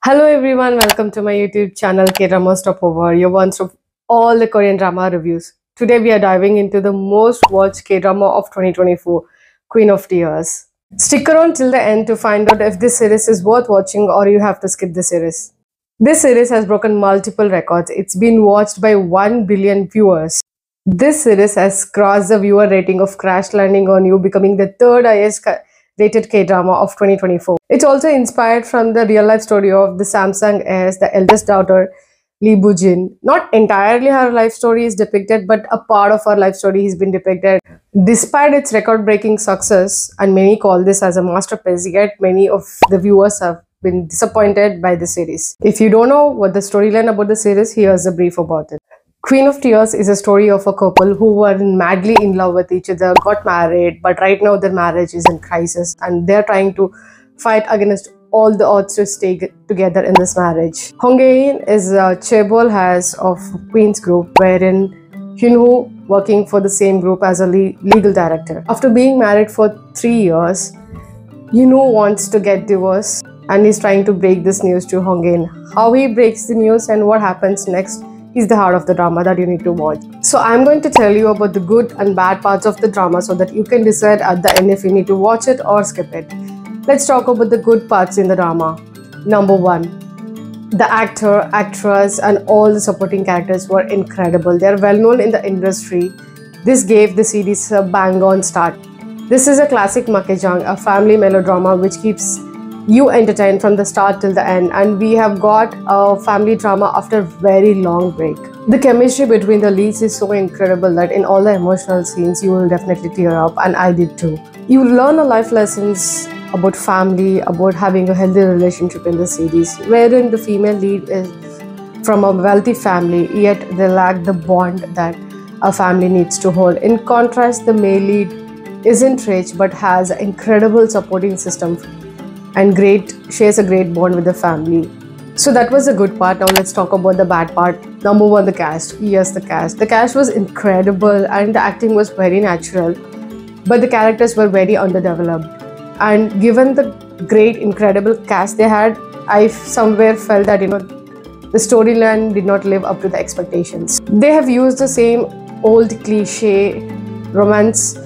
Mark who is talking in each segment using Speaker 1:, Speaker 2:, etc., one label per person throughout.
Speaker 1: Hello everyone, welcome to my YouTube channel K-Drama Stopover, your one-stop all the Korean drama reviews. Today we are diving into the most watched K-Drama of 2024, Queen of Tears. Stick around till the end to find out if this series is worth watching or you have to skip the series. This series has broken multiple records. It's been watched by 1 billion viewers. This series has crossed the viewer rating of Crash Landing on You, becoming the third highest rated K-drama of 2024. It's also inspired from the real-life story of the Samsung Heir's, the eldest daughter, Lee Boo-jin. Not entirely her life story is depicted, but a part of her life story has been depicted. Despite its record-breaking success, and many call this as a masterpiece, yet many of the viewers have been disappointed by the series. If you don't know what the storyline about the series, here's a brief about it. Queen of Tears is a story of a couple who were madly in love with each other, got married, but right now their marriage is in crisis and they're trying to fight against all the odds to stay together in this marriage. Hong Hae-in is a chaebol has of Queen's group, wherein Hyun-woo working for the same group as a legal director. After being married for 3 years, Hyun-woo wants to get divorced and is trying to break this news to Hong Hae-in. How he breaks the news and what happens next is the heart of the drama that you need to watch. So I'm going to tell you about the good and bad parts of the drama so that you can decide at the end if you need to watch it or skip it. Let's talk about the good parts in the drama. Number 1. The actor, actress and all the supporting characters were incredible. They are well known in the industry. This gave the series a bang-on start. This is a classic Makejang, a family melodrama which keeps you entertained from the start till the end, and we have got a family drama after a very long break. The chemistry between the leads is so incredible that in all the emotional scenes you will definitely tear up, and I did too. You learn a life lessons about family, about having a healthy relationship in the series, wherein the female lead is from a wealthy family, yet they lack the bond that a family needs to hold. In contrast, the male lead isn't rich but has an incredible supporting system and shares a great bond with the family. So that was the good part. Now let's talk about the bad part. Number 1, the cast. Yes, the cast. The cast was incredible and the acting was very natural, but the characters were very underdeveloped. And given the great, incredible cast they had, I somewhere felt that, the storyline did not live up to the expectations. They have used the same old cliche romance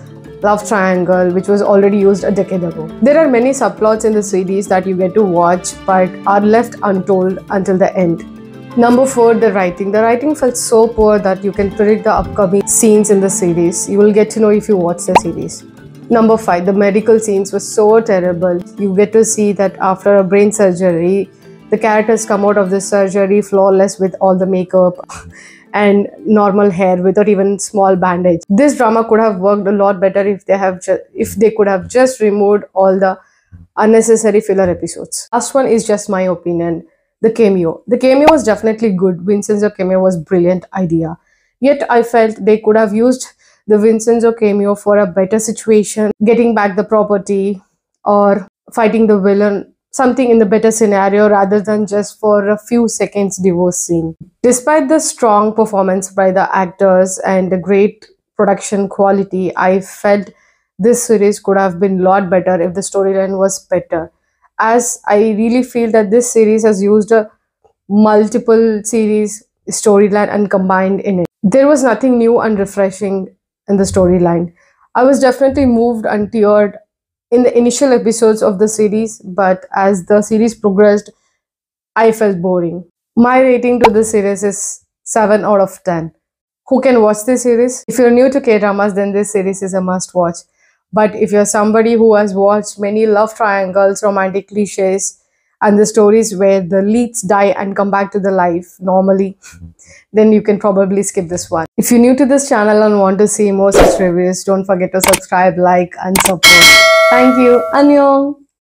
Speaker 1: love triangle which was already used a decade ago. There are many subplots in the series that you get to watch but are left untold until the end. Number 4, the writing. The writing felt so poor that you can predict the upcoming scenes in the series. You will get to know if you watch the series. Number 5, the medical scenes were so terrible. You get to see that after a brain surgery, the characters come out of the surgery flawless with all the makeup and normal hair without even small bandage. This drama could have worked a lot better if they could have just removed all the unnecessary filler episodes. Last one is just my opinion. The cameo. The cameo was definitely good. Vincenzo cameo was brilliant idea. Yet I felt they could have used the Vincenzo cameo for a better situation, getting back the property or fighting the villain, something in the better scenario rather than just for a few seconds divorce scene. Despite the strong performance by the actors and the great production quality, I felt this series could have been a lot better if the storyline was better, as I really feel that this series has used a multiple series storyline and combined in it. There was nothing new and refreshing in the storyline. I was definitely moved and teared in the initial episodes of the series, but as the series progressed, I felt boring. My rating to the series is 7 out of 10. Who can watch this series? If you're new to K-dramas, then this series is a must watch. But if you're somebody who has watched many love triangles, romantic cliches, and the stories where the leads die and come back to the life normally, then you can probably skip this one. If you're new to this channel and want to see more such reviews, don't forget to subscribe, like, and support. Thank you. Annyeong.